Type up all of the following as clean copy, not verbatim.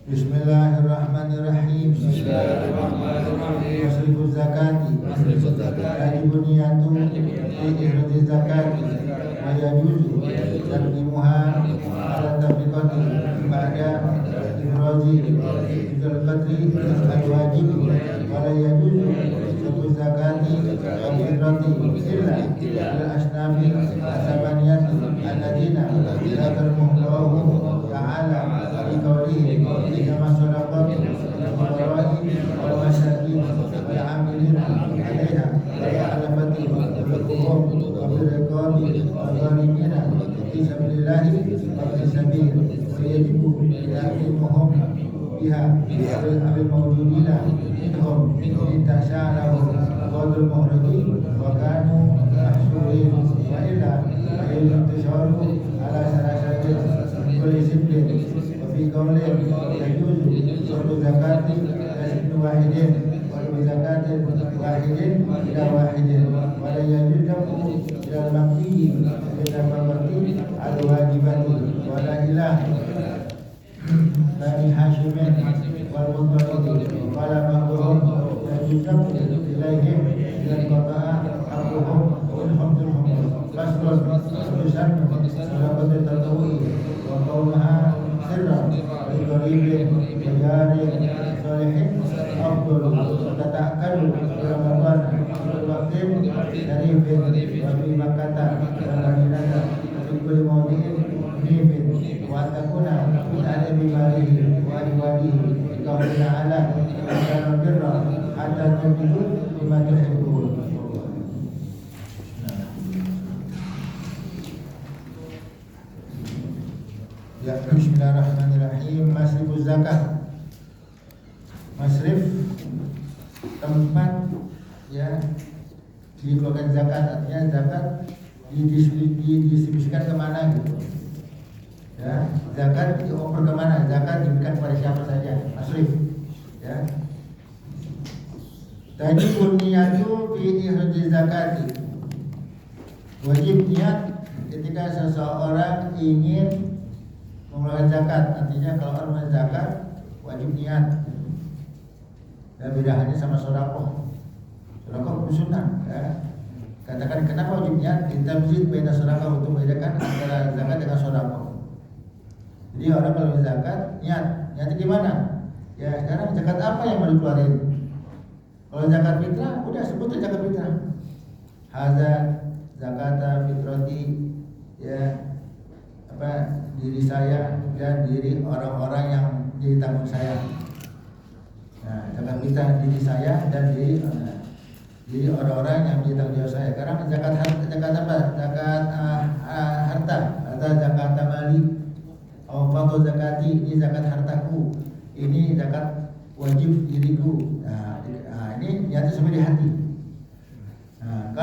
Bismillahirrahmanirrahim. Masrifuz zakati. Yajibun niyatu fi ikhrajiz zakati. Wa yajuzu taqdimuha ala tafriqati ba'da ikhraji fil qadri al-wajib wa la yajuzu taqdimu zakati wa fitrati illa bil asnafi asabaniyati alladina dzakarahumullahu ta'ala fi qawlihi kama sadaqat al-fuqara'i wal masakin wal 'amilin 'alaiha wa ya'lamati al-huquq wa bil-riqabi wal gharimina fi sabilillahi wa fi sabil wa yajibu ta'limuhum biha bil mawjudina minhum in tashalahu qadul muhriqin wa kanu mahsurin wa illa ayat tasharu ala sarasatin kulli siblin wa fi qawlin yajuzu satu zakati yasibnu wahidin wa zakati wahidin ila wahidin wa la yajuzu ila al-maqdi ila al-maqdi al-wajibati wa la ilaha Bani Hashimin wal Muttalib wala ba'dhum yajuzu ilaihim dan qata'a haqqum minhum faslun tulisan sahabat tatawwi wa qawlaha sirra li qaribin wa jarin salihin afdal tata'akadu Ramadan waqtin syarifin wa fi makkata wa madinata fi kulli mawdi'in nifin wa takuna ta'ala bimalihi wa ibadihi qawli ta'ala wa birra hatta tu'minu bima tuhibbun. Ya, bismillahirrahmanirrahim. Masrifuz zakat. Masrif tempat ya dikeluarkan zakat, artinya zakat didistribusikan kemana gitu. Ya, zakat dioper kemana? Zakat diberikan kepada siapa saja? Masrif. Ya. Tajibun niyatu fi ikhrajiz zakati. Wajib niat ketika seseorang ingin mengeluarkan zakat. Artinya kalau orang mengeluarkan zakat wajib niat. Dan bedaannya sama sedekah. Sedekah sunnah, ya. Katakan kenapa wajib niat? Ditamyiz baina sedekah untuk membedakan antara zakat dengan sedekah. Jadi orang kalau zakat niatnya gimana? Ya sekarang zakat apa yang mau dikeluarin? Kalau zakat fitrah, udah sebut zakat fitrah. Hadza zakata fitrati, ya apa diri saya dan diri orang-orang yang jadi tanggung saya. Nah, zakat fitrah diri saya dan diri orang-orang yang menjadi tanggung jawab saya. Sekarang zakat apa? Zakat harta atau zakat mali. Fardhu zakati, ini zakat hartaku, ini zakat wajib diriku. Nah ini niatnya sampai di hati. Nah,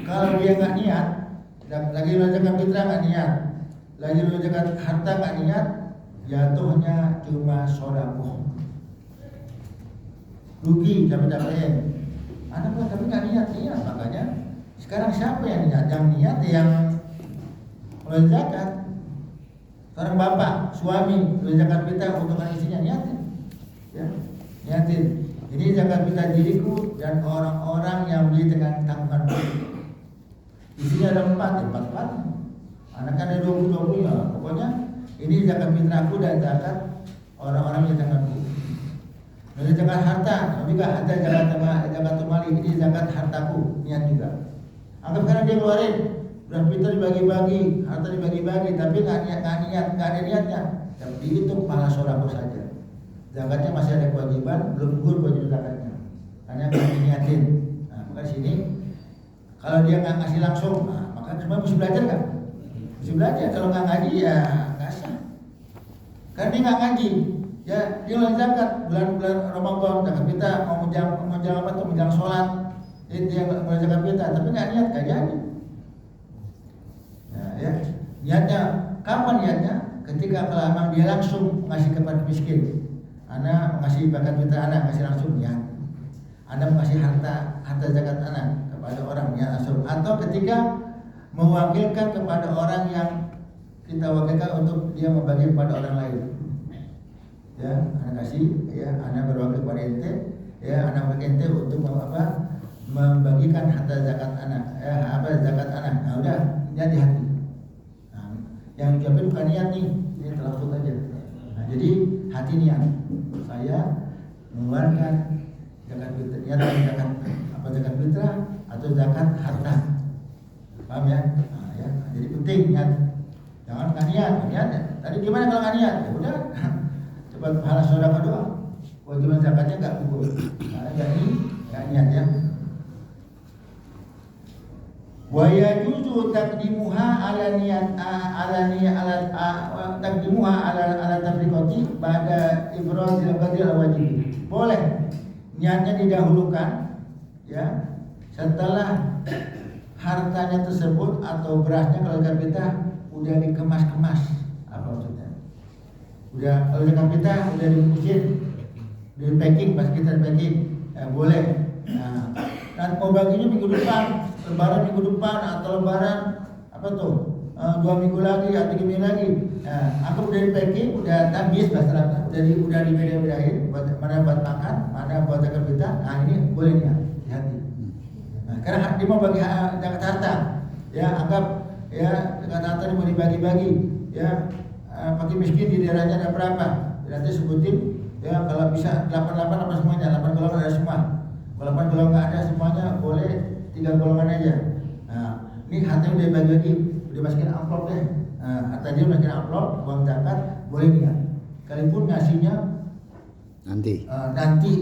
Kalau dia nggak niat, lagi lo zakat fitrah nggak niat, lagi lo zakat harta nggak niat, jatuhnya cuma sedekah. Rugi capek-capekin. Anak gua tapi nggak niat, makanya sekarang siapa yang niat? Yang niat yang lo zakat. Seorang bapak, suami, lo zakat fitrah untuk istrinya niatin, ya, niatin. Ini zakat fitrah diriku dan orang-orang yang beli dengan tanggungan. Isinya ada 4. Anak kan ada 20 ya. Pokoknya ini zakat fitrahku dan zakat orang-orang yang tanggunganku. Dari zakat harta, tapi gak ada zakat mali. Ini zakat hartaku, niat juga. Anggap karena dia keluarin, beras fitrah dibagi-bagi, harta dibagi-bagi, tapi gak ada niatnya. Tapi dihitung pahala sedekah saja. Zakatnya masih ada kewajiban, belum gugur kewajiban zakatnya. Hanya nggak niatin. Nah, maka di sini kalau dia nggak ngasih langsung, maka semua mesti belajar kan? Mesti belajar. Kalau nggak ngaji ya nggak sah. Karena dia nggak ngaji, ya dia nggak zakat bulan-bulan Ramadan, zakat kita mau menjalankan apa tuh, menjalankan sholat, dia nggak zakat kita, tapi nggak niat nggak jadi. Nah, ya niatnya kapan niatnya? Ketika kalau memang dia langsung ngasih kepada miskin. Anda mengasih zakat fitrah anak, kasih langsung ya. Anda mengasih harta zakat anak kepada orang ya langsung. Atau ketika mewakilkan kepada orang yang kita wakilkan untuk dia membagi kepada orang lain. Ya, Anda kasih, ya, Anda berwakil kepada ente, ya, Anda wakil ente untuk membagikan harta zakat anak, zakat anak. Nah, udah niat di hati. Nah, yang diucapin bukan niat nih, ini terlalu aja. Nah, jadi hati niat. Saya mengeluarkan zakat fitrah, zakat fitrah atau zakat harta, paham ya? Nah, ya, jadi penting niat, jangan nggak niat. Tadi gimana kalau nggak niat? Ya udah, coba pahala sedekah doang, kewajiban zakatnya nggak gugur, karena nggak niat ya. Wa yajuzu taqdimuha ala niyat taqdimuha ala tafriqati ba'da ifradil qadri al-wajib. Boleh niatnya didahulukan ya setelah hartanya tersebut atau berasnya kalau zakat fitrah udah dikemas-kemas. Apa maksudnya? Kalau zakat fitrah udah dibungkusin, di packing, pas kita packing, boleh. Nah, dan mau baginya minggu depan, lebaran minggu depan atau lebaran apa tuh 2 minggu lagi atau 3 minggu lagi. Nah, aku udah di packing, udah tamis bahasa udah dibeda-bedain mana buat makan, mana buat zakat fitrah. Nah, ini boleh nih di hati. Nah, karena dia mau bagi zakat harta, ya anggap ya zakat harta ini mau dibagi-bagi, ya bagi miskin di daerahnya ada berapa? Nanti sebutin ya kalau bisa 88 apa semuanya, 8 golongan ada semua. Kalau 8 golongan nggak ada semuanya boleh 3 golongan aja. Nah, ini hartanya udah bagi-bagi, udah masukin amplop deh. Nah, harta dia masukin amplop, uang zakat boleh niat. Sekalipun ngasihnya nanti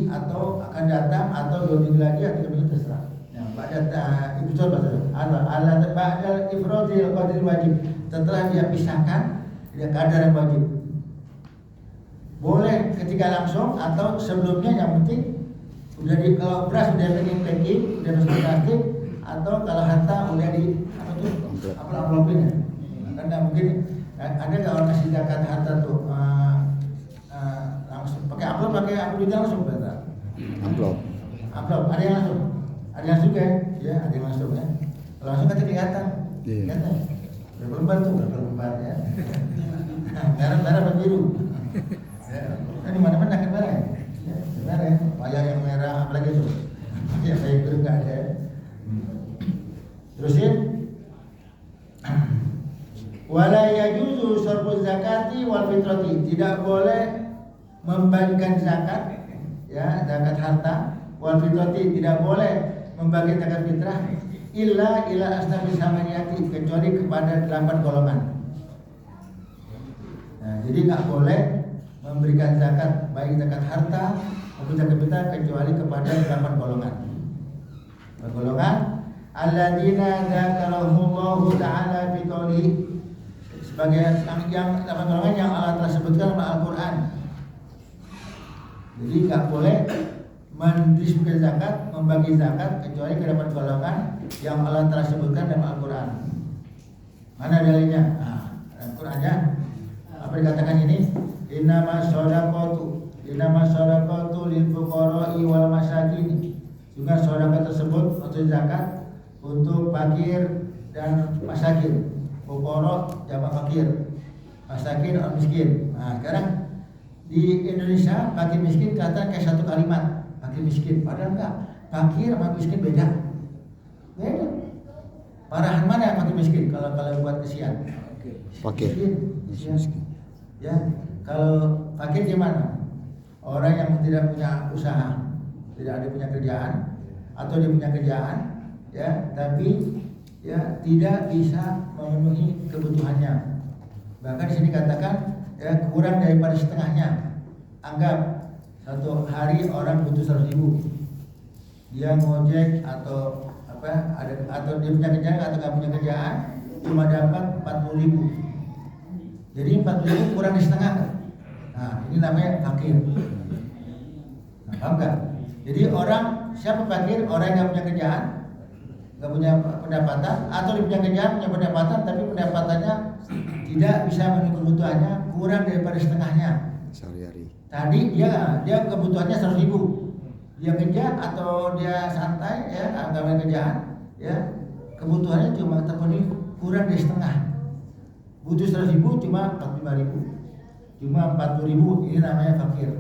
atau akan datang atau 2 minggu lagi atau 3 minggu terserah. Ya, pada itu coba ala ba'da ifradil qadri wajib. Setelah dia pisahkan dia kadar yang wajib. Boleh ketika langsung atau sebelumnya, yang penting udah kalau beras udah packing, udah masuk plastik, atau kalau harta udah di amplopin ya. Kan nggak mungkin ada nggak orang kasih zakat harta tuh langsung pakai amplop langsung berarti. Amplop ada yang langsung ya, ada yang langsung ya. Kalau langsung kan kelihatan, kelihatan. Berapa lembar ya. Merah biru. Ya, kan di mana-mana kan merah ya. Benar ya, wayang yang merah apalagi itu. Ya, kayak biru nggak ada. Terusin. Wala yajuzu sarfu zakati wal fitrati. Tidak boleh membagikan zakat, ya, zakat harta, wal fitrati, tidak boleh membagi zakat fitrah illa asnafi samaniyati, kecuali kepada 8 golongan. Nah, jadi nggak boleh memberikan zakat baik zakat harta maupun zakat fitrah kecuali kepada 8 golongan. Golongan alladzina dzakarahumullahu ta'ala fi qouli, sebagai yang 8 golongan yang Allah telah sebutkan dalam Al-Qur'an. Jadi enggak boleh mendistribusikan zakat, membagi zakat kecuali ke dapat golongan yang Allah telah sebutkan dalam Al-Quran. Mana dalilnya? Nah, Al-Qurannya apa dikatakan ini? Innamas shadaqatu lil fuqara'i wal masakin. Juga sedekah tersebut atau zakat untuk fakir dan masakin. Fuqara jamak fakir, masakin orang miskin. Nah, sekarang di Indonesia fakir miskin kata kayak satu kalimat, fakir miskin. Padahal enggak, fakir sama miskin beda. Beda. Parahan mana fakir miskin kalau buat kesian? Fakir. Miskin. Ya, kalau fakir gimana? Orang yang tidak punya usaha, tidak ada punya kerjaan, atau dia punya kerjaan, ya, tapi ya tidak bisa memenuhi kebutuhannya. Bahkan di sini katakan ya kurang daripada setengahnya. Anggap satu hari orang butuh 100.000, dia ngojek atau apa, atau dia punya kerjaan atau nggak punya kerjaan, cuma dapat 40.000. Jadi 40.000 kurang di setengah. Nah, ini namanya fakir. Nah, paham nggak? Jadi orang siapa fakir? Orang yang nggak punya kerjaan, nggak punya pendapatan, atau dia punya kerjaan, punya pendapatan, tapi pendapatannya tidak bisa memenuhi kebutuhannya, kurang daripada setengahnya. Sehari-hari. Tadi dia kebutuhannya 100.000, dia kerja atau dia santai, ya nggak punya kerjaan, ya kebutuhannya cuma terpenuhi kurang dari setengah. Butuh 100.000 cuma 45.000, cuma 40.000, ini namanya fakir.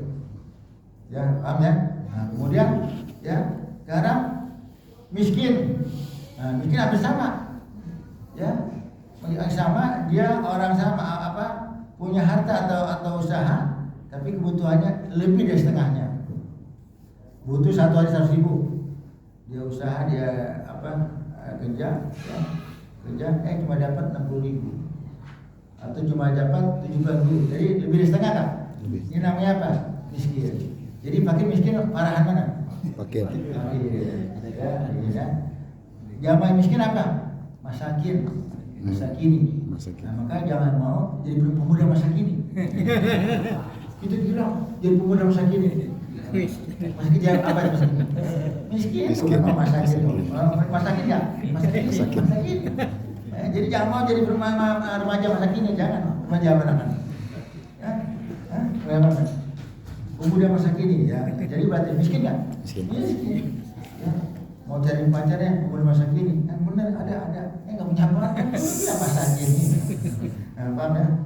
Ya, paham ya? Nah, kemudian ya sekarang miskin. Nah, miskin hampir sama. Ya, yang sama dia orang sama apa punya harta atau usaha, tapi kebutuhannya lebih dari setengahnya. Butuh satu hari 100.000. Dia usaha, dia apa kerja, ya, kerja cuma dapat 60.000. Atau cuma dapat 70.000. Jadi lebih dari setengah kan? Ini namanya apa? Miskin. Jadi fakir miskin parahan mana? Fakir. Ya. Jamaah miskin apa? Masakin. Masakini. Nah, maka jangan mau jadi pemuda masakini. Itu bilang jadi pemuda masakini. Masakin jangan apa itu masakin? Miskin. Masakin. Masakin ya? Masakin. Jadi jangan mau jadi remaja masakini, jangan. Remaja apa-apa. Ya? Pemuda masa kini ya, jadi berarti miskin nggak? Miskin. Ya. Mau cari pacarnya pemuda masa kini, kan benar ada, nggak punya apa-apa, pemuda masa kini. Nah, paham ya?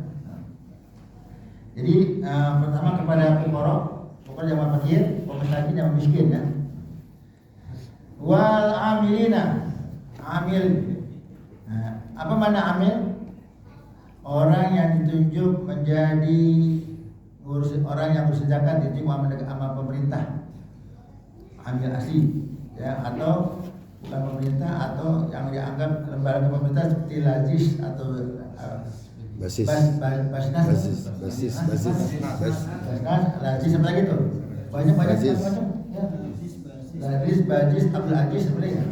Jadi pertama kepada fuqara, fuqara jamak fakir, masakin jamak miskin ya. Wal amilina, amil. Nah, apa mana amil? Orang yang ditunjuk menjadi orang yang ngurus zakat ditunjuk sama pemerintah, amil asli ya, atau bukan pemerintah, atau yang dianggap lembaga pemerintah seperti Lazis atau Basis. Basnas, Lazis apa lagi tuh? Banyak macam ya. Lazis, Bajis, Abdul Aziz sebenarnya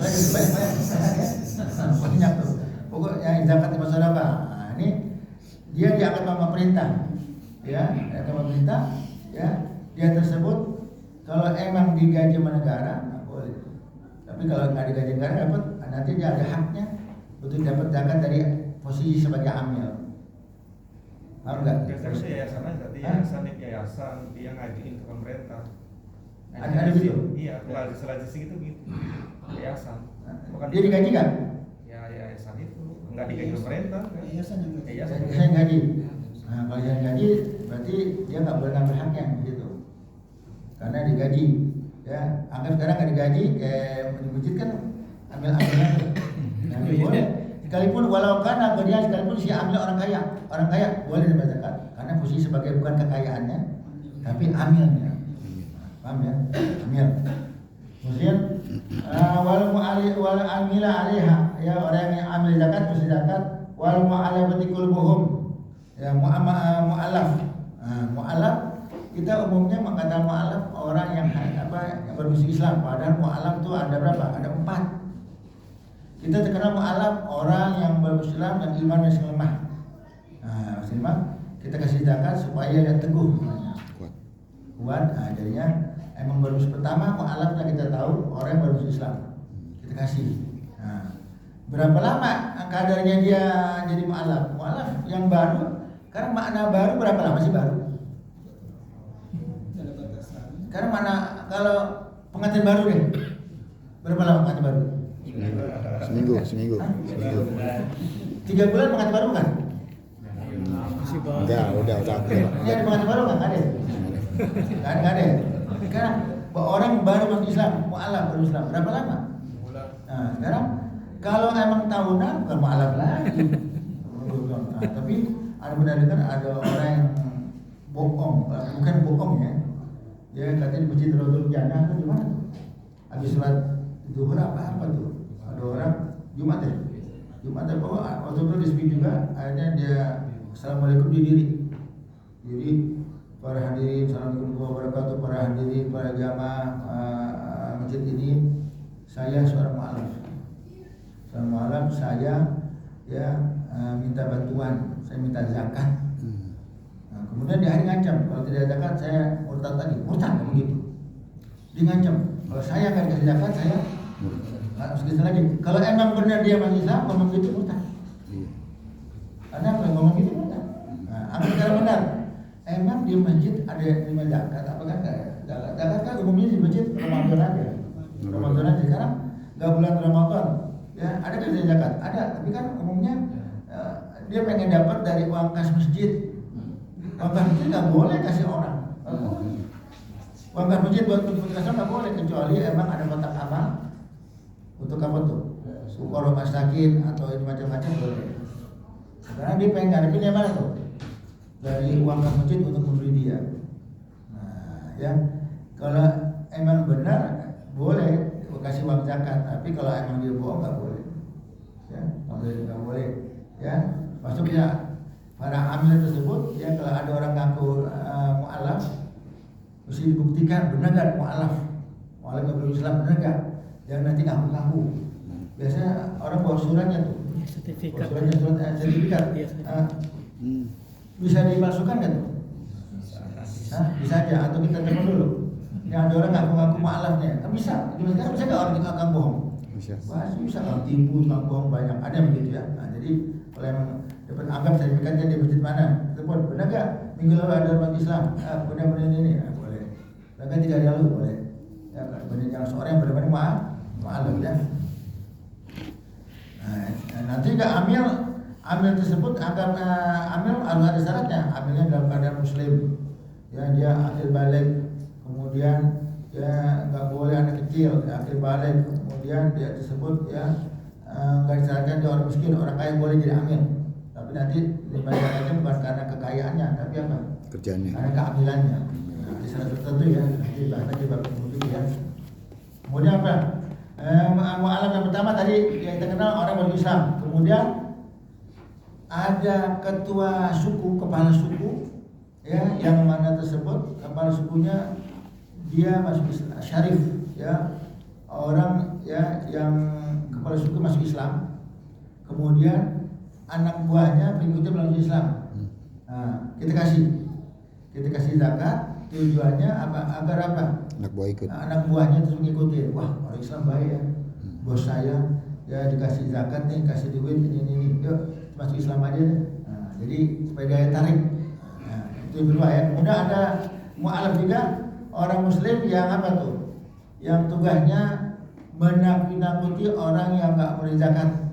banyak tuh. Pokoknya zakat di masyarakat. Nah, ini dia diangkat sama pemerintah. Ya, pemerintah, ya, dia tersebut kalau emang digaji sama negara nggak boleh. Tapi kalau nggak digaji negara dapat, nanti dia ada haknya untuk dapat zakat dari posisi sebagai amil. Paham nggak? Biasanya itu yayasan dia ngajuin ke pemerintah. Ada gitu? Iya, Lazis gitu gitu. Yayasan. Bukan dia digaji kan? Ya, yayasan itu nggak digaji pemerintah. Yayasan yang gaji. Nah, kalau yang gaji berarti dia nggak boleh ngambil haknya gitu, karena digaji. Ya, anggap sekarang nggak digaji, kayak di masjid kan ambil-ambilan, nah, boleh. Sekalipun walau kan dia sekalipun si ambil orang kaya boleh dibayar zakat, karena posisi sebagai bukan kekayaannya, tapi amilnya. Paham ya? Amil. Kemudian wal amila alaiha, ya orang yang ambil zakat mesti zakat, wal mu'alafati qulubuhum. Ya, mu'alaf. Mu'alaf kita umumnya mengatakan mu'alaf orang yang bermusuh Islam, padahal mu'alaf itu ada berapa? Ada 4. Kita terkenal mu'alaf orang yang bermusuh Islam dan iman masih lemah. Nah, kita kasih zakat supaya dia teguh, kuat. Nah, jadinya emang baru pertama mu'alafnya kita tahu orang yang baru Islam, kita kasih. Nah, berapa lama kadarnya dia jadi mu'alaf? Mu'alaf yang baru, karena makna baru berapa lama sih baru? Karena mana kalau pengantin baru deh, berapa lama pengantin baru? Seminggu. 3 bulan pengantin baru kan? Udah. Iya ada pengantin baru kan? Nggak ada. Nggak ada. Sekarang orang baru masuk Islam, mu'alaf baru Islam, berapa lama? Nah sekarang kalau emang tahunan bukan mu'alaf lagi. Nah, tapi ada benar-benar ada orang yang bohong, bukan bohong ya. Dia katanya di Masjid Raudhul Jannah itu di mana? Habis sholat zuhur apa tuh? Ada orang Jumat waktu itu di sepi juga, akhirnya dia assalamualaikum diri. Jadi para hadirin, assalamualaikum warahmatullahi wabarakatuh, para hadirin, para jamaah masjid ini, saya seorang mu'alaf, saya ya minta bantuan, saya minta zakat. Nah, kemudian dia hari ngancam, kalau tidak zakat saya murtad begitu. Dia ngancam, kalau saya akan kasih zakat saya harus gitu lagi. Kalau emang benar dia masih Islam, ngomong gitu murtad. Karena kalau ngomong gitu murtad. Nah, ambil cara benar. Emang di masjid ada lima zakat, apakah enggak ya? Zakat kan umumnya di masjid Ramadan aja. Sekarang nggak bulan Ramadan. Ya, ada kan zakat? Ada, tapi kan umumnya dia pengen dapat dari uang kas masjid. Uang kas masjid nggak boleh kasih orang. Uang kas masjid buat kasih nggak boleh, kecuali emang ada kotak amal untuk apa tuh? Sukoro masakin atau ini macam-macam boleh. Karena dia pengen ngarepinnya mana tuh? Dari uang kas masjid untuk membeli dia. Nah, ya kalau emang benar boleh kasih uang zakat, tapi kalau emang dia bohong nggak boleh. Ya, nggak boleh. Ya, maksudnya para amil tersebut, ya kalau ada orang ngaku mu'alaf, mesti dibuktikan benar nggak mu'alaf yang belum Islam, benar nggak? Jangan nanti ngaku-ngaku. Biasanya orang bawa suratnya tuh, sertifikat. Bisa dipalsukan nggak tuh? Bisa aja, atau kita telepon dulu. Yang ada orang ngaku-ngaku mu'alafnya, kan bisa. Sekarang bisa nggak orang itu akan bohong? Bisa kalau tipu, nggak bohong banyak. Ada yang begitu ya. Nah, jadi kalau emang dapat anggap sertifikatnya di masjid mana, telepon, benar nggak? Minggu lalu ada umat Islam, benar-benar ini, boleh. Bahkan 3 hari lalu boleh. Ya, benar jangan seorang yang benar-benar mu'alaf ya. Nah, nanti nggak amil tersebut akan amil harus ada syaratnya. Amilnya dalam keadaan muslim, ya dia akil balik, kemudian ya nggak boleh anak kecil, ya, akil balik, kemudian dia tersebut ya nggak disyaratkan dia orang miskin, orang kaya boleh jadi amil. Tapi nanti dibayarnya bukan karena kekayaannya, tapi apa? Kerjaannya. Karena keamilannya. Nah, di syarat tertentu ya. Nanti bahasnya di bab kemudian ya. Kemudian apa? Mu'alaf yang pertama tadi yang kita kenal orang berislam. Kemudian ada ketua suku, kepala suku, ya, yang mana tersebut kepala sukunya dia masuk Islam, syarif, ya, orang ya yang kepala suku masuk Islam. Kemudian anak buahnya pengikutnya melalui Islam. Nah, kita kasih zakat. Tujuannya apa? Agar apa? Anak buah ikut. Nah, anak buahnya terus mengikuti. Wah, orang Islam baik ya. Bos saya ya dikasih zakat nih, kasih duit ini. Yuk masuk Islam aja. Nah, jadi supaya daya tarik. Nah, itu kedua ya. Kemudian ada mu'alaf juga orang Muslim yang apa tuh? Yang tugasnya menakut-nakuti orang yang nggak boleh zakat.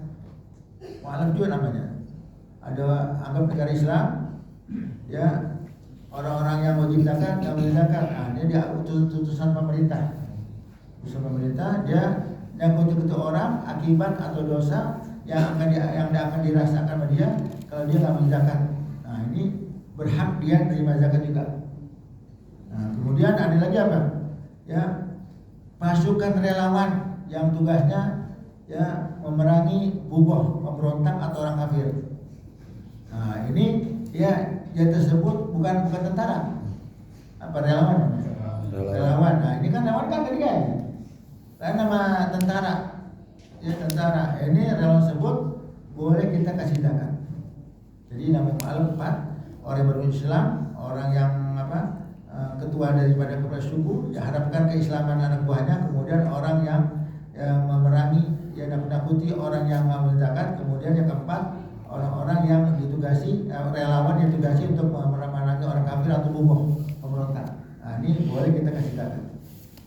Mu'alaf juga namanya. Ada anggap negara Islam, ya. Orang-orang yang wajib zakat, yang boleh zakat, nah dia utusan pemerintah. Utusan pemerintah, dia nyangkut ke orang akibat atau dosa yang akan dirasakan sama dia kalau dia nggak boleh zakat. Nah ini berhak dia terima zakat juga. Nah kemudian ada lagi apa? Ya pasukan relawan yang tugasnya ya memerangi buboh, pemberontak atau orang kafir. Nah ini ya dia tersebut bukan tentara, apa relawan? Nah ini kan relawan kan dia, karena nama tentara, ya tentara. Ini relawan tersebut boleh kita kasih zakat. Jadi nama mu'alaf 4 orang yang berislam, orang yang apa ketua daripada kepala suku, diharapkan keislaman anak buahnya, kemudian orang yang memerangi, yang nakut-nakuti orang yang mengambil zakat, kemudian yang keempat orang-orang yang ditugasi, relawan yang ditugasi untuk memerangi orang kafir atau bubuh pemberontak. Nah, ini boleh kita kasih zakat.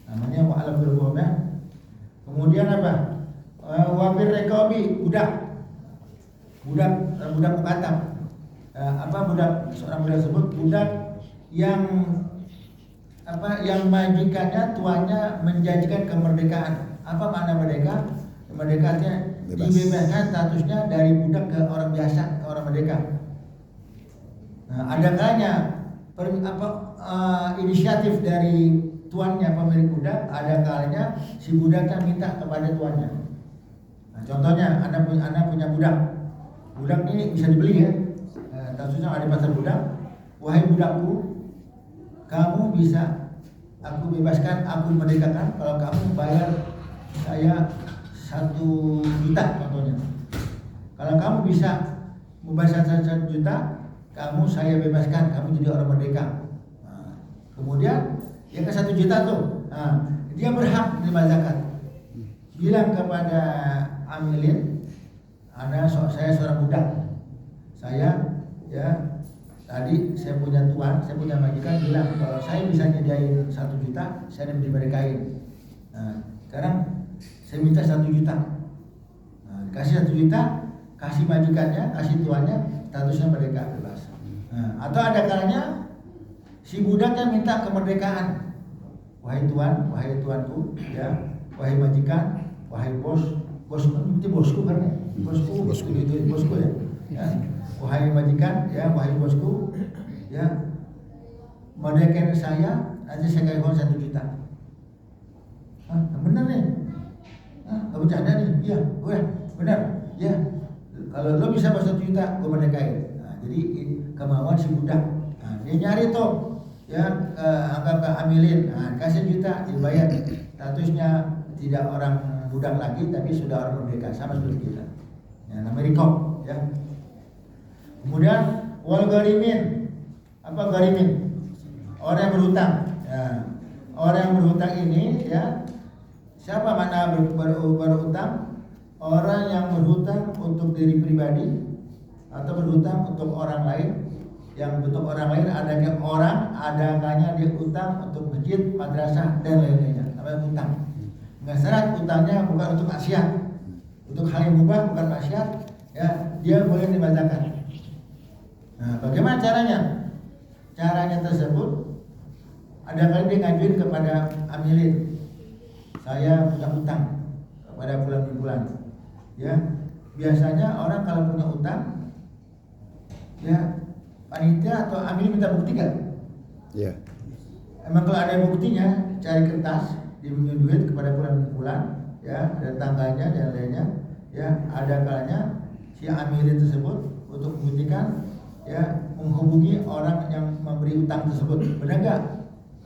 Namanya mu'alaf bil qurba. Kemudian apa? Wafir rekobi, budak mukatab. Apa budak? Seorang budak tersebut budak yang majikannya tuannya menjanjikan kemerdekaan. Apa makna merdeka? Merdekanya dibebaskan statusnya dari budak ke orang biasa, ke orang merdeka. Nah, ada kalanya inisiatif dari tuannya pemilik budak, ada kalanya si budaknya minta kepada tuannya. Nah, contohnya anak punya budak ini bisa dibeli ya. Statusnya ada pasar budak. Wahai budakku, kamu bisa aku bebaskan, aku merdekakan kalau kamu bayar saya 1 juta contohnya. Kalau kamu bisa membayar 1 juta, kamu saya bebaskan, kamu jadi orang merdeka. Nah, kemudian yang ke 1 juta tuh, dia berhak menerima zakat. Bilang kepada amilin, saya seorang budak. Tadi saya punya tuan, saya punya majikan bilang kalau saya bisa nyediain 1 juta, saya diberdekain. Nah, sekarang saya minta 1 juta. Nah, kasih 1 juta, kasih majikannya, kasih tuannya, statusnya merdeka bebas. Nah, atau ada kalanya si budaknya minta kemerdekaan. Wahai tuanku, ya, wahai majikan, wahai bosku kan ya? Bosku ya. Ya. Wahai majikan, ya, wahai bosku, ya, merdekain saya, nanti saya kasih uang 1 juta. Bener nih? Gak bercanda nih? Iya, bener. Ya, kalau lo bisa bayar 1 juta, gue merdekain. Nah, jadi kemauan si budak. Nah, dia nyari tuh, ya, anggap ke amilin, kasih juta, dibayar. Statusnya tidak orang budak lagi, tapi sudah orang merdeka, sama seperti kita. Ya, namanya rikop, ya. Kemudian wal garimin. Apa garimin? Orang yang berhutang. Ya. Orang yang berhutang ini, ya, siapa makna berhutang? Orang yang berhutang untuk diri pribadi atau berhutang untuk orang lain. Yang untuk orang lain adanya dia utang untuk masjid, madrasah dan lain-lainnya. Namanya hutang. Nggak syarat utangnya bukan untuk maksiat, untuk hal yang mubah bukan maksiat, ya, dia boleh dibacakan. Nah, bagaimana caranya? Caranya tersebut ada kali dia ngajuin kepada amilin, saya punya utang kepada bulan-bulan. Ya, biasanya orang kalau punya utang, ya, panitia atau amilin minta bukti kan? Iya. Emang kalau ada buktinya, cari kertas, diberi duit kepada bulan-bulan, ya, ada tanggalnya dan lainnya, ya, ada kalanya si amilin tersebut untuk membuktikan, ya, menghubungi orang yang memberi utang tersebut. Benar nggak?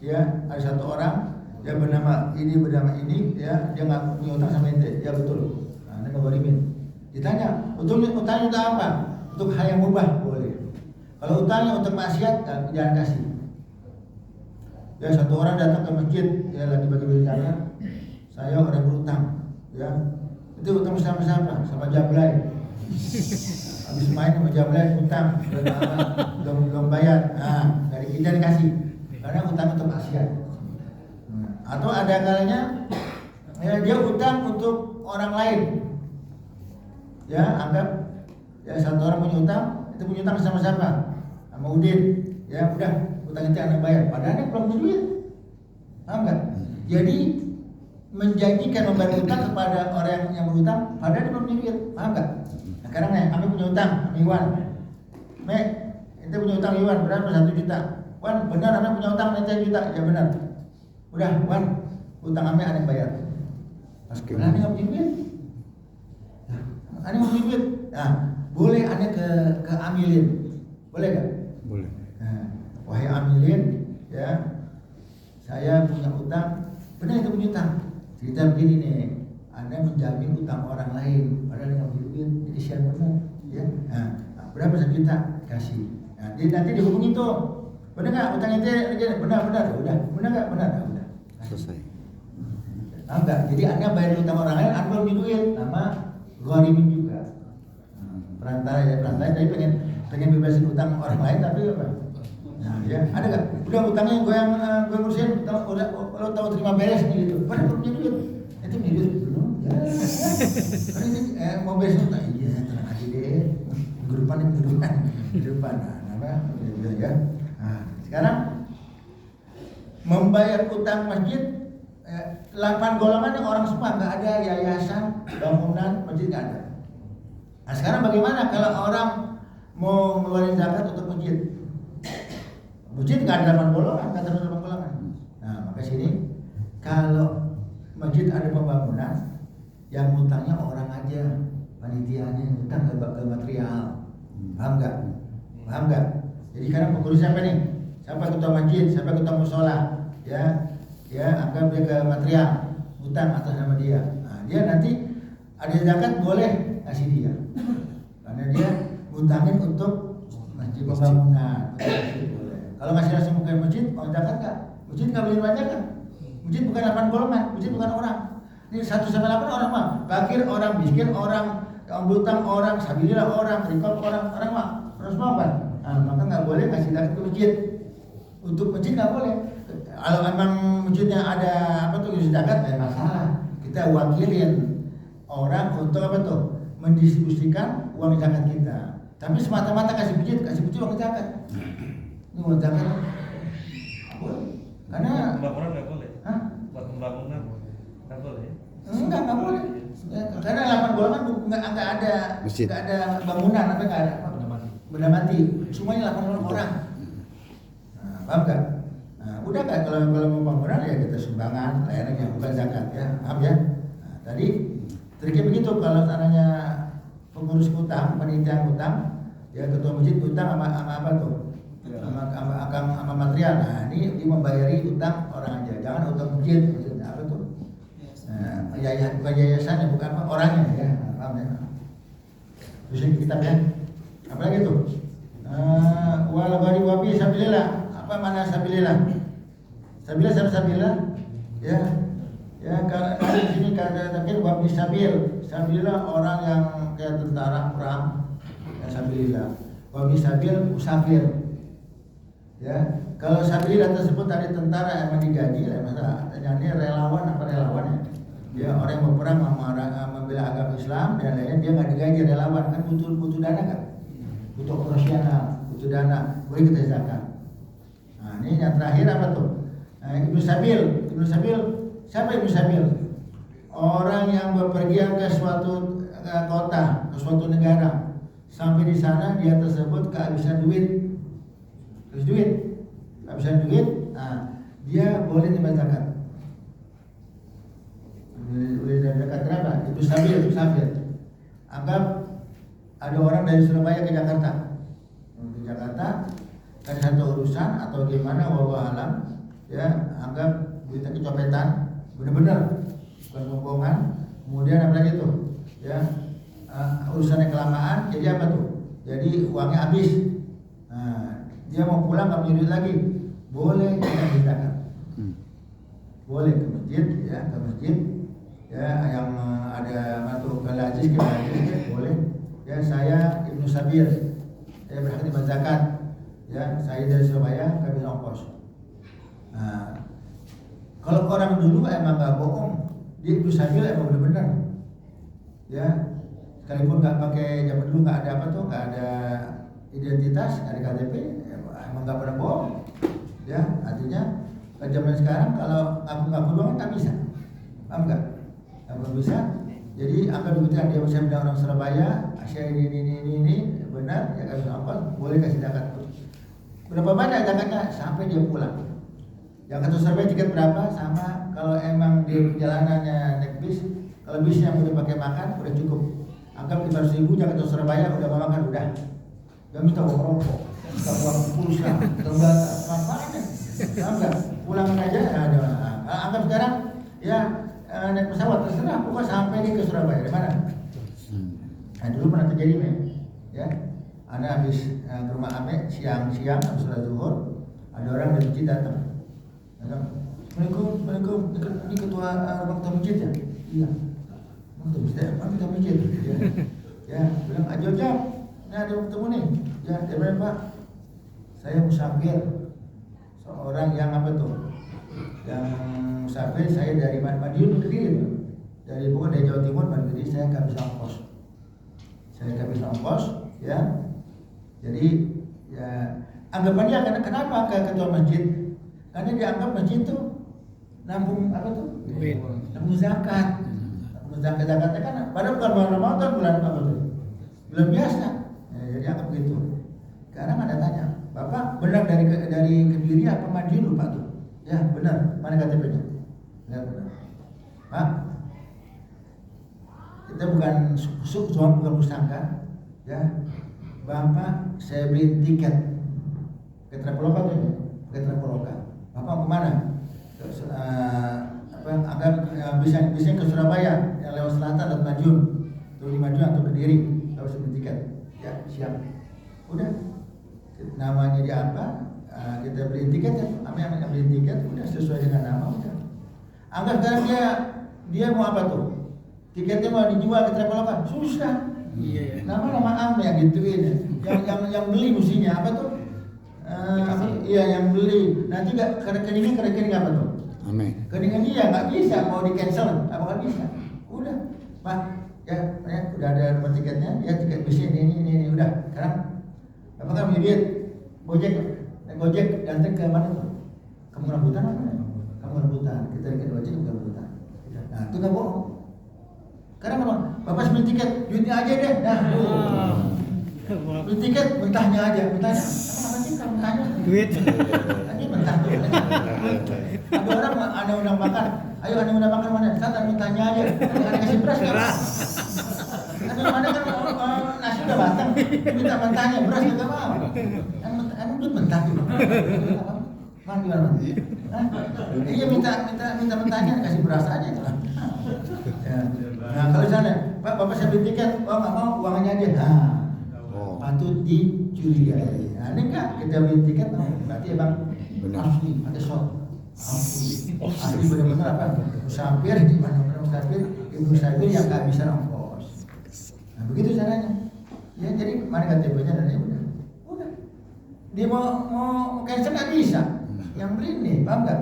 Ya, ada satu orang yang bernama ini, ya, dia nggak punya utang sama ente. Ya, betul. Nah, ini ngabarimin. Ditanya, utangnya untuk apa? Untuk hal yang mubah boleh. Kalau utangnya untuk maksiat, jangan kasih. Ya, satu orang datang ke masjid, ya, lagi bagi-bagi zakat. Saya orang berutang, ya. Itu utang sama siapa? Sama Jablay. Habis main sama Jablay utang, belum bayar. Nah, dari kita dikasih. Karena utang untuk maksiat. Atau ada kalanya, ya, dia utang untuk orang lain. Ya, anggap, ya, satu orang punya utang, itu punya utang sama siapa? Sama Udin. Ya, udah, utang itu anak bayar. Padahal dia belum punya duit. Paham nggak? Jadi menjanjikan membayar utang kepada orang yang berutang, padahal dia belum punya duit. Paham nggak? Nah, sekarang nih, kami punya utang, kami Iwan. Ente punya utang Iwan berapa? 1 juta. Wan, benar anak punya utang 1 juta. Ya benar. Udah, Wan, utang kami anak bayar. Pas kemana nggak punya duit? Aneh mau duit, nah, boleh aneh ke amilin, boleh nggak? Boleh. Nah, wahai amilin, ya, saya punya utang, benar itu punya utang. Cerita begini nih, anda menjamin utang orang lain, padahal nggak punya duit, jadi siapa benar, ya? Nah, berapa 1 juta? Kasih. Nah, nanti dihubungi tuh Benar nggak utang ente? Benar, udah. Benar nggak? Benar, udah. Selesai. Enggak, jadi Anda bayar utang orang lain, Anda belum duit, nama gharimin juga. Perantara tapi pengen bebasin utang orang lain tapi apa? Nah, ya, ada nggak? Udah utangnya gue ngurusin, lo tahu terima beres nih gitu. Padahal belum punya duit, itu punya duit belum? Ya. Kan ini mau beres utang, iya tenang aja deh. Minggu depan, nah, ya. Nah, sekarang membayar utang masjid. 8 golongan yang orang semua, nggak ada yayasan, bangunan, masjid nggak ada. Nah sekarang bagaimana kalau orang mau ngeluarin zakat untuk masjid? Masjid nggak ada 8 golongan, nggak ada 8 golongan. Nah maka sini kalau masjid ada pembangunan, yang utangnya orang aja, panitianya utang ke material, paham nggak? Jadi sekarang pengurus siapa nih? Siapa ketua masjid? Siapa ketua musola? Ya anggap dia ke material, utang atas nama dia. Nah, dia nanti ada zakat boleh kasih dia, karena dia utangin untuk masjid pembangunan. Boleh. Kalau ngasih langsung ke masjid, mau zakat nggak? Masjid nggak boleh banyak kan? Masjid bukan 8 golongan, masjid bukan orang. Ini 1 sampai 8 orang mah. Fakir orang, miskin orang, yang berutang orang, sabilillah orang, rikop orang mah harus mau kan? Nah, maka nggak boleh kasih zakat ke masjid. Untuk masjid nggak boleh. Kalau memang masjidnya ada zakat, nggak masalah. Kita wakilin orang untuk mendistribusikan uang zakat kita. Tapi semata-mata kasih masjid uang zakat. Ini uang zakat. Karena pembangunan nggak boleh. Hah? Buat pembangunan nggak boleh. Nggak boleh. Karena 8 golongan nggak ada Masjid. nggak ada bangunan, nggak ada benda mati. Semuanya 8 orang. Nah, paham nggak? Nah, udah kan kalau mau bangunan ya kita sumbangan, layanan yang bukan zakat ya, paham ya? Nah, tadi triknya begitu kalau tanahnya pengurus utang, panitia utang, ya ketua masjid utang sama apa tuh? Sama material. Nah, ini dia membayari utang orang aja, jangan utang masjid, maksudnya apa tuh? Nah, bukan yayasan ya, bukan apa orangnya ya, paham ya? Terus ini kitab ya, apalagi tuh? Wal ghari wabi sabilillah. Apa mana sabilillah? Sabilillah ya kalau di sini katakan wabi sabilillah orang yang kayak tentara perang ya sabilillah. Wabi sabil musafir ya. Kalau sabilillah tersebut tadi tentara emang digaji ya masa ini relawan ya orang yang berperang membela agama Islam dan lainnya dia nggak digaji relawan kan butuh dana kan, butuh operasional, butuh dana, boleh kita zakat. Nah ini yang terakhir apa tuh? Ibnu Sabil, siapa Ibnu Sabil? Orang yang bepergian ke suatu kota, ke suatu negara, sampai di sana dia tersebut kehabisan duit, nah dia boleh terima zakat. Boleh zakat kenapa? Ibnu Sabil. Anggap ada orang dari Surabaya ke Jakarta, kan satu urusan atau gimana wallahu alam ya, anggap berita kecopetan benar-benar bukan bohongan, kemudian apa lagi tuh ya urusannya kelamaan jadi apa tuh, jadi uangnya habis. Nah, dia mau pulang nggak punya duit lagi, boleh kita zakat, boleh ke masjid ya yang ada masuk galajis boleh ya. Saya Ibnu Sabir, saya berhak terima zakat ya, saya dari Surabaya kami ongkos. Nah, kalau orang dulu emang nggak bohong, dia Ibnu Sabir emang benar-benar ya, sekalipun nggak pakai, zaman dulu nggak ada apa tuh, nggak ada identitas, nggak ada KTP, emang nggak pernah bohong ya. Artinya ke zaman sekarang kalau ngaku doang nggak bisa, paham nggak? Nggak bisa. Jadi angka dibuktikan dia bisa bilang orang Surabaya, Asia ini benar ya, kami ongkos, boleh kasih zakat. Berapa banyak zakatnya sampai dia pulang. Yang ke Surabaya tiket berapa sama, kalau emang di perjalanannya naik bis, kalau bisnya udah pakai makan udah cukup. Anggap 500.000 jangan ke Surabaya udah mau makan udah. Gak minta uang rokok, minta uang pulsa, terbatas apa-apa. Enggak, pulang aja ada. Anggap sekarang ya naik pesawat terserah, pokoknya sampai nih ke Surabaya di mana. Nah dulu pernah terjadi ya. Anda habis ke rumah Ame siang habis sholat zuhur, Ada orang dari masjid datang. Assalamualaikum, ini ketua maktab masjid ya? Iya. Maktab masjid, maktab masjid. Ya, bilang aja, ini ada bertemu nih. Ya, dia bilang, Pak, saya musafir. Seorang yang apa tuh? Yang musafir, saya dari Madiun ke Kediri. Dari Jawa Timur, Kediri, saya nggak bisa ongkos. Ya. Jadi, ya anggapannya kenapa ke ketua masjid? Karena dianggap masjid itu nampung apa tuh? Nampung zakat. Zakatnya kan padahal bukan bulan Ramadan, bulan apa tuh? Bulan biasa. Ya, jadi anggap begitu. Sekarang ada tanya, Bapak benar dari Kediri apa Madiun lupa tuh? Ya benar. Mana KTP-nya? Benar. Pak, kita bukan cuma bukan pusaka, ya. Bapak saya beli tiket ke Traveloka tuh ya, ke Traveloka. Bapak mau kemana? Bisa ke Surabaya, yang lewat selatan lewat Madiun, tuh di Madiun atau Kediri, harus beli tiket. Ya siap. Udah, namanya dia apa? Kita beli tiket ya, kami beli tiket, udah sesuai dengan nama udah. Anggap sekarang dia mau apa tuh? Tiketnya mau dijual ke Traveloka, susah. Iya. Nama am ya gituin. Yang beli mestinya apa tuh? Iya yang beli. Nanti nggak rekening apa tuh? Amin. Rekening dia nggak bisa mau di cancel, apa nggak bisa? Udah, Pak, ya udah ada nomor tiketnya, ya tiket besi ini udah. Sekarang apa kan punya duit? Gojek datang ke mana tuh? Kamu rambutan apa? Kamu rambutan. Kita ke Gojek ke rambutan. Nah itu nggak bohong. Karena kalau Bapak beli tiket, duitnya aja deh. Nah, beli tiket mentahnya aja, mentahnya. Apa sih kalau mentahnya? Duit. Ini mentah tuh. Ada orang ada undang makan, ayo ada undang makan mana? Saat mentahnya aja, ada kasih beras nggak? Ada mana kan nasi udah matang, minta mentahnya beras nggak mau. Kan duit mentah tuh. Bang gimana? Iya minta mentahnya kasih beras aja lah. Ya. Nah kalau misalnya, Pak Bapak saya beli tiket, oh nggak mau uangnya aja. Nah, patut dicurigai. Nah ini enggak kita beli tiket, berarti emang asli, ada shot. Asli benar-benar apa? Musafir di mana-mana musafir, ibu musafir yang nggak bisa ongkos. Nah begitu caranya. Ya jadi mana KTP-nya dan ya udah. Dia mau cancel nggak bisa. Yang beli nih, paham nggak?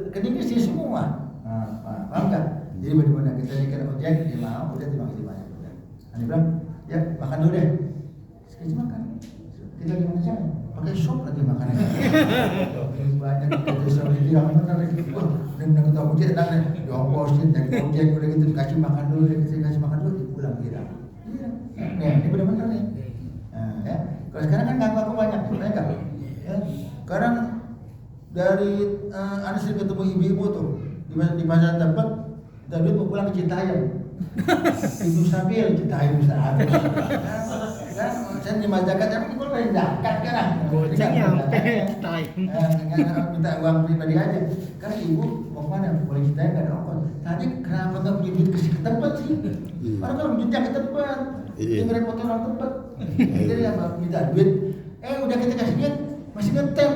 Rekeningnya sih semua. Paham nggak? Jadi benar-benar kita dikira ojek, dia mau, udah terima kasih banyak. Udah. Dia bilang, ya makan dulu deh. Sekali makan. Kita gimana cara? Pakai sop lagi makan. Banyak kita sop ini yang benar lagi. Wah, benar kita ojek dan diongkosin dari ojek udah gitu dikasih makan dulu, dikasih makan dulu, pulang kira. Iya. Nih, ini benar-benar nih. Nah, ya. Kalau sekarang kan ngaku banyak, mereka. Ya. Sekarang dari ada sering ketemu ibu-ibu tuh di pasar tempat. Tadi mau pulang ke Citayam, ibu sambil Citayam habis. Kan saya di masyarakat tapi kalau dari zakat kan, Gojek nyampe Citayam. Minta uang pribadi aja. Karena ibu mau mana? Boleh Citayam nggak ada ongkos. Tadi kenapa nggak punya duit ke tempat sih? Orang kalau duitnya ke tempat, dia ngerepotin orang tempat. Jadi apa? Minta duit. Udah kita kasih duit, masih ngetem.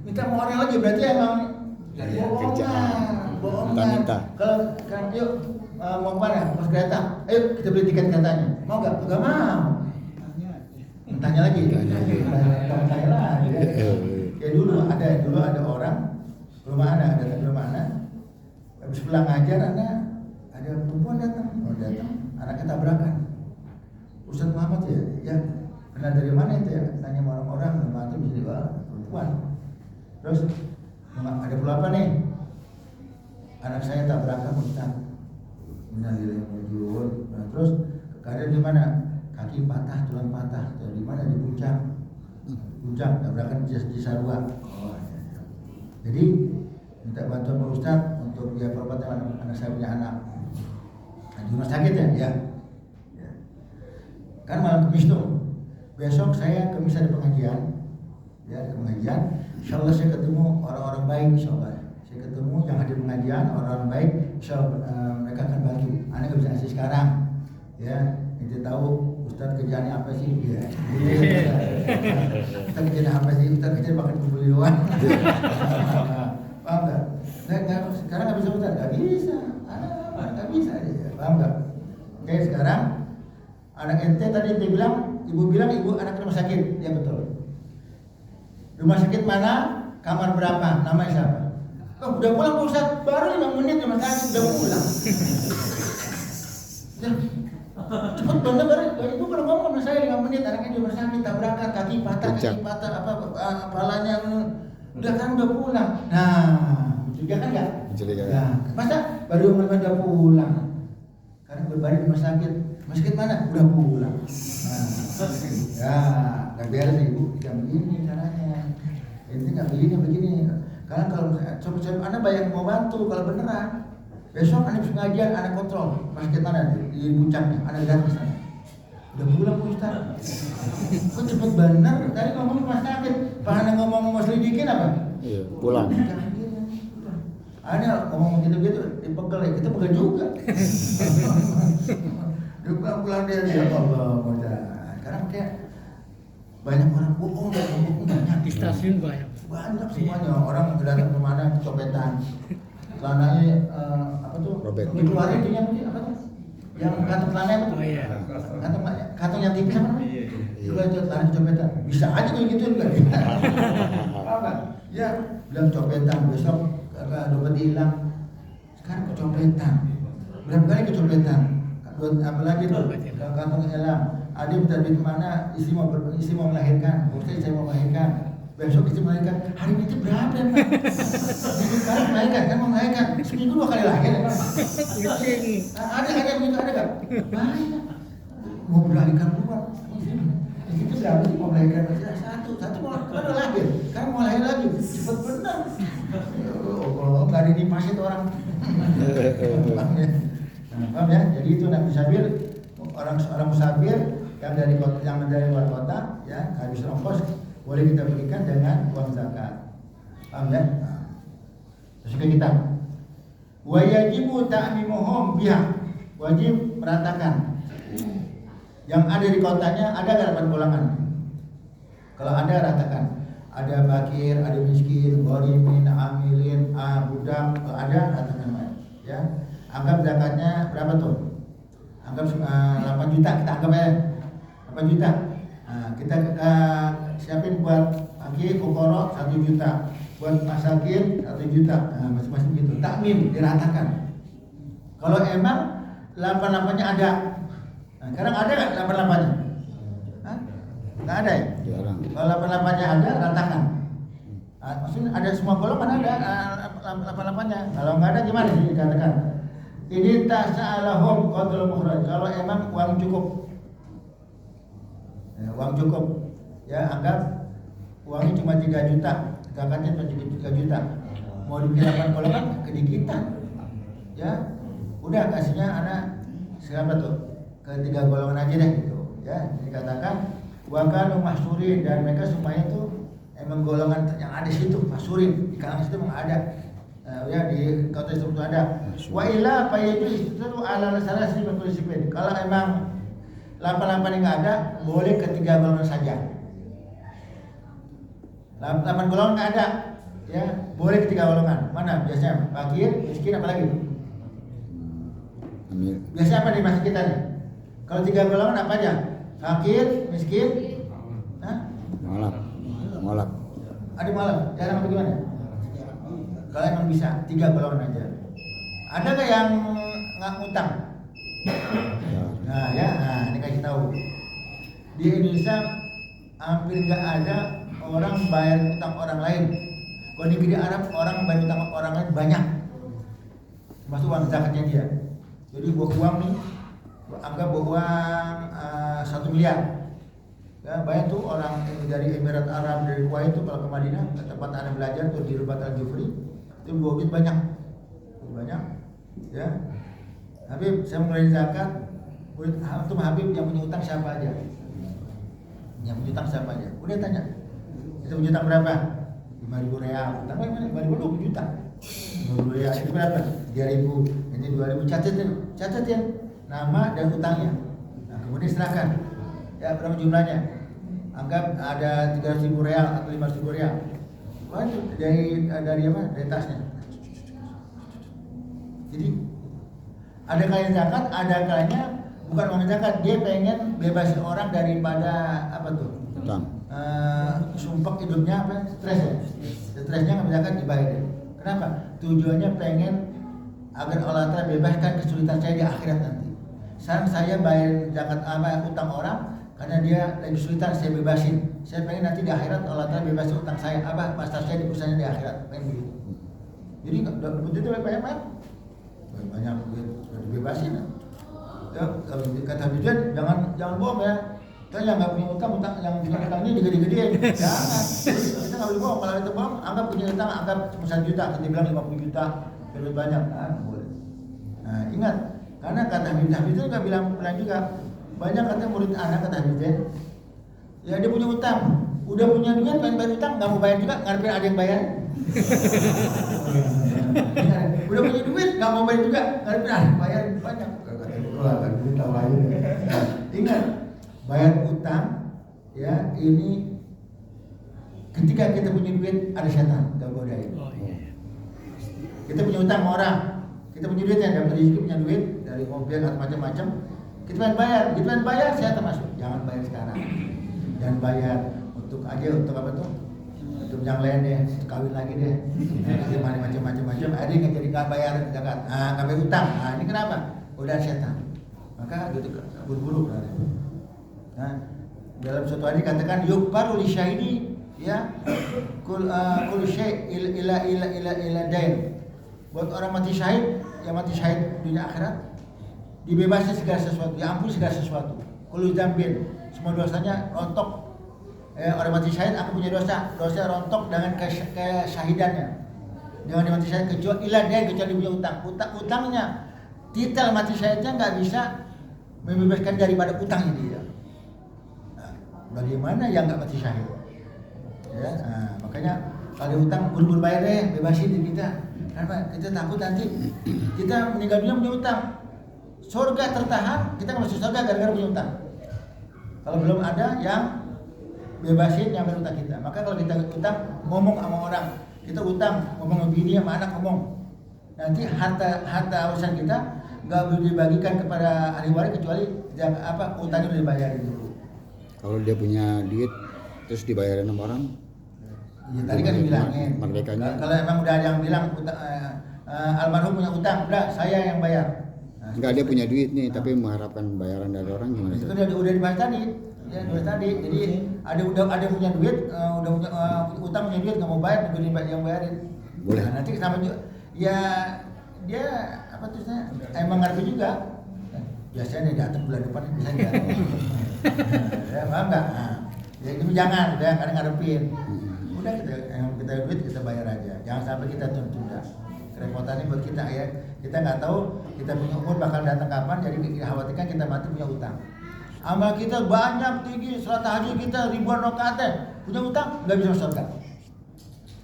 Minta mau orang lagi berarti emang bohongan. Kalau yuk mau kemana? Mas kereta. Ayo kita beli tiket keretanya. Mau nggak? Nggak mau. Tanya lagi. Tanya lagi. Ya dulu ada orang rumah anak. Habis pulang ngajar ada perempuan datang. Anaknya tabrakan. Ustaz Muhammad ya. Ya. Kenal dari mana itu ya? Tanya orang-orang rumah itu bisa dibawa perempuan. Terus ada perlu apa nih? Anak saya tabrakan Ustaz. Innalillahi. Nah, terus keadaan di mana? Kaki patah, tulang patah. Di mana? Di puncak tabrakan di Sarua. Oh, ya. Jadi minta bantuan Pak Ustaz untuk biaya berobat anak saya punya anak. Nah, di rumah sakit ya? Ya. Kan malam Kamis tuh. Besok saya Kamis ada pengajian. Ya, ada pengajian. Insyaallah saya ketemu orang-orang baik insyaallah. Saya ketemu yang hadir pengajian orang-orang baik, insyaallah mereka akan bantu. Anda nggak bisa ngasih sekarang, ya. Kita tahu Ustaz kerjaannya apa sih? Ya. Ustaz kerjaannya apa sih? kita kerja pakai beli doang. Paham nggak? Sekarang nggak bisa Ustaz, nggak bisa. Nggak bisa dia, paham nggak? Oke, sekarang anak ente tadi ente bilang, ibu bilang ibu anak rumah sakit, ya betul. Rumah sakit mana? Kamar berapa? Namanya siapa? Oh, udah pulang Pak Ustaz, baru 5 menit rumah sakit udah pulang. Ya, cepet banget baru ibu kalau ngomong sama saya 5 menit anaknya di rumah sakit tabrakan kaki patah apa kepalanya udah kan udah pulang. Nah, juga kan nggak? Mencurigakan. Ya, masa baru udah pulang? Karena berbalik di rumah sakit mana? Udah pulang. Nah, ya, nggak beres ibu, jangan begini caranya. Ini nggak begini. Karena kalau coba anak banyak mau bantu kalau beneran. Besok anak bisa ngajian, anak kontrol masjid mana di puncaknya, anak datang ke sana. Udah pulang Ustaz. Kok cepet bener? Tadi ngomong rumah sakit, pahala ngomong selidikin apa? Iya, pulang. Ada ngomong gitu-gitu, dipegel ya, kita pegel juga. Dia pulang dia Allah, sekarang kayak banyak orang bohong banyak. Di stasiun banyak. Banyak semuanya orang datang kemana copetan. Celananya apa tuh? Robek. Dikeluarin dia apa tuh? Yang kantong celana apa tuh? Oh iya. Kantong yang tipis apa? Iya. Juga itu celana copetan. Bisa aja kayak gitu juga. Apa? Ya, bilang copetan besok karena dompet hilang. Sekarang kecopetan. Berapa kali kecopetan? Apalagi tuh? Kantong hilang. Adik minta duit kemana? Istri mau melahirkan. Ustaz saya mau melahirkan. Besok istri melahirkan. Hari itu berapa ya? Minggu kemarin melahirkan, kan mau melahirkan. Seminggu 2 kali lahir ya? Ada begitu ada kan? Banyak. Mau melahirkan keluar. Itu berapa sih mau melahirkan? Satu mau lahir. Sekarang mau lahir lagi. Cepet benar. Oh, nggak ada dipasin orang. Paham ya? Jadi itu anak musafir, orang musafir yang dari luar kota, ya habis ongkos boleh kita berikan dengan uang zakat. Paham ya? Nah. Terus kita wa yajibu ta'mimuhum biha. Wajib meratakan. Yang ada di kotanya ada gak 8 golongan? Kalau ada ratakan. Ada bakir, ada miskin, ghorimin, amilin, budak, kalau ada ratakan. Ya. Anggap zakatnya berapa tuh? Anggap 8 juta, kita anggap ya 8 juta. Nah, kita siapin buat fakir, fukara 1 juta, buat masakin 1 juta, nah, masing-masing gitu. Takmim diratakan. Kalau emang 8-8-nya ada, nah, sekarang ada nggak 8-8-nya? Nggak ada ya? Jarang. Kalau 8-8-nya ada, ratakan. Nah, maksudnya ada semua golongan ada 8-8-nya. Kalau nggak ada gimana sih dikatakan? Ini tasa'alahum qadrul mukhraj. Kalau emang uang cukup, ya, uang cukup, ya anggap uangnya cuma 3 juta, zakatnya cuma 3 juta. Mau dibikin 8 golongan kedikitan, ya udah kasihnya anak siapa tuh ke 3 golongan aja deh gitu, ya dikatakan wakanu mahsurin, dan mereka semuanya tuh emang golongan yang ada di situ mahsurin, di kalangan situ memang ada. Ya di kota itu ada. Wa illa fayajuz itu ala salah sih prinsipin. Kalau emang 8 yang nggak ada, boleh ke 3 golongan saja. 8 golongan nggak ada, ya boleh ke 3 golongan. Mana biasanya? Fakir, miskin, apa lagi? Amil. Biasanya apa di masjid kita nih? Kalau 3 golongan apa aja? Fakir, miskin, Malak. ada malam. Jarang apa gimana? Kalau emang bisa 3 golongan aja. Ada nggak yang nggak ngutang? Nah ya, ini kasih tahu. Di Indonesia hampir nggak ada orang bayar utang orang lain. Kalau di negeri Arab orang bayar utang orang lain banyak. Termasuk uang zakatnya dia. Jadi bawa uang nih, anggap bawa uang 1 miliar. Ya, banyak tuh orang dari Emirat Arab, dari Kuwait itu kalau ke Madinah, ke tempat Anda belajar tuh di Rubat Al-Jufri, itu bawa duit banyak, ya. Habib, saya mengeluarkan zakat. Untuk Habib yang punya utang siapa aja? Yang punya utang siapa aja? Udah tanya. Itu punya utang berapa? 5.000 real. Utang berapa? 5.000 juta. 5.000 real itu berapa? 3.000. Ini 2.000. Catat ya. Nama dan utangnya. Nah, kemudian serahkan. Ya, berapa jumlahnya? anggap ada 300.000 real atau 500.000 real. Waduh, dari apa? Dari tasnya. Jadi ada kalanya zakat, ada kalanya bukan uang zakat, dia pengen bebasin orang daripada apa tuh? Utang. Sumpah hidupnya apa? Stres ya. Stresnya nggak zakat dibayarin. Kenapa? Tujuannya pengen agar Allah Ta'ala bebaskan kesulitan saya di akhirat nanti. Sekarang saya bayar zakat utang orang karena dia lagi kesulitan, saya bebasin. Saya pengen nanti di akhirat Allah Ta'ala bebasin utang saya. Master saya di perusahaannya di akhirat. Pengen begitu. Jadi begitu banyak banyak dibebasin. Ya, kata Bidan, jangan bohong ya. Kita yang nggak punya utang yang punya utang ini digede-gedein. Jangan. Kita nggak boleh bohong. Kalau kita bohong, anggap punya utang, anggap cuma 1 juta. Kita bilang 50 juta, lebih banyak. Boleh. Nah, ingat, karena kata Bidan juga bilang juga banyak kata murid anak kata Bidan, ya dia punya utang, udah punya duit pengen bayar utang, nggak mau bayar juga, ngarepin ada yang bayar. Udah punya duit nggak mau bayar juga, ngarepin ada yang bayar banyak. Ingat, bayar utang ya ini ketika kita punya duit ada setan godain. Oh iya. Kita punya utang sama orang, kita punya duit ya, dapat rezeki punya duit dari mobil atau macam-macam, kita pengen bayar setan masuk. Jangan bayar sekarang, jangan bayar untuk apa tuh? Untuk yang lain deh, kawin lagi deh, macam-macam. Ada yang jadi nggak bayar zakat, nggak bayar utang. Ini kenapa? Udah setan. Maka gitu buru-buru. Nah, dalam suatu hadis katakan yukbaru li syahidi ya kul syai ila dain. Buat orang mati syahid, yang mati syahid dunia akhirat dibebaskan segala sesuatu, diampuni segala sesuatu. Kullu dzambin, semua dosanya rontok. Orang mati syahid aku punya dosa rontok dengan kesyahidannya. Dengan dia mati syahid kecuali ila dain, kecuali punya utangnya. Titel mati syahidnya nggak bisa membebaskan daripada utangnya dia. Nah, bagaimana yang nggak mati syahid? Ya, makanya kalau utang buru-buru bayar deh, bebasin diri kita. Karena kita takut nanti kita meninggal dunia punya utang. Surga tertahan, kita nggak masuk surga gara-gara punya utang. Kalau belum ada yang bebasin yang berutang kita. Maka kalau kita utang, ngomong sama orang, kita utang, ngomong sama bini sama anak ngomong. Nanti harta warisan kita nggak boleh dibagikan kepada ahli waris kecuali utangnya udah dibayarin dulu. Kalau dia punya duit terus dibayarin sama orang, ya, tadi kan dibilangin merdekanya. kalau emang udah ada yang bilang almarhum punya utang, udah saya yang bayar. Enggak, dia punya duit nih tapi mengharapkan bayaran dari orang gimana? Itu udah dibahas tadi. Ya, dibahas tadi. Jadi ada punya duit, udah punya utang, punya duit nggak mau bayar, nunggu yang bayarin. Boleh. Nah, nanti sama juga. Ya dia apa tuh saya emang ngerti juga. Biasanya dia datang bulan depan bisa enggak. Ya, paham enggak? Nah, ya itu jangan, udah kadang ngarepin. Udah kita duit kita bayar aja. Jangan sampai kita tunda. Kerepotannya buat kita ya. Kita nggak tahu kita punya umur bakal datang kapan, jadi kita khawatirkan kita mati punya utang. Amal kita banyak tinggi, salat tahajud kita ribuan rakaat, punya utang nggak bisa surga.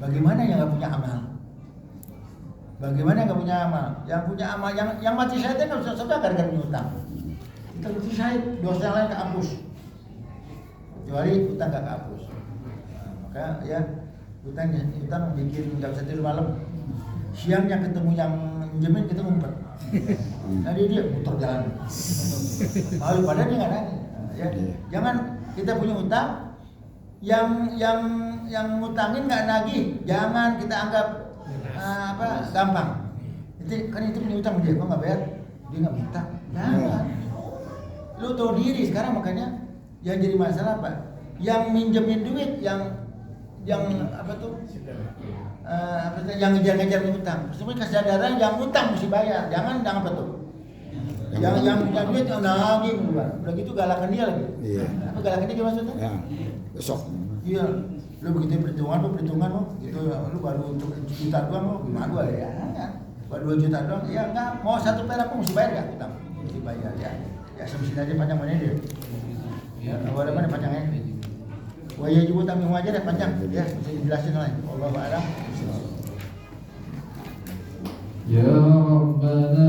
Bagaimana yang nggak punya amal? Bagaimana yang nggak punya amal? Yang punya amal, yang mati syahid nggak bisa surga gara-gara punya utang. Kita mati syahid, dosa yang lain kehapus, kecuali utang nggak kehapus. Nah, maka ya utang bikin nggak bisa tidur malam. Siangnya ketemu yang minjemin kita ngumpet. Jadi dia muter jalan. Malu padahal dia nggak nanya. Ya, jangan kita punya utang yang ngutangin nggak nagih, jangan kita anggap gampang. Itu punya utang dia, kok nggak bayar? Dia nggak minta. Jangan. Lu tahu diri sekarang, makanya yang jadi masalah apa? Yang minjemin duit, yang apa tuh? Yang ngejar-ngejar utang. Sebenarnya kesadaran yang utang mesti bayar. Jangan apa tuh? Yang punya duit nagih udah gitu galakan dia lagi. Iya. Apa galakan dia maksudnya? Ya. Besok. Iya. Lu begitu perhitungan lu gitu lu baru untuk juta doang lu gimana gua ya? Baru 2 juta doang. Ya enggak, mau 1 perak pun mesti bayar enggak utang? Mesti bayar ya. Ya semestinya aja panjang mana dia. Ya, awal mana panjangnya? Wah ya juga kami aja deh panjang ya, bisa dijelasin lagi. Allahu a'lam. Ya Rabbana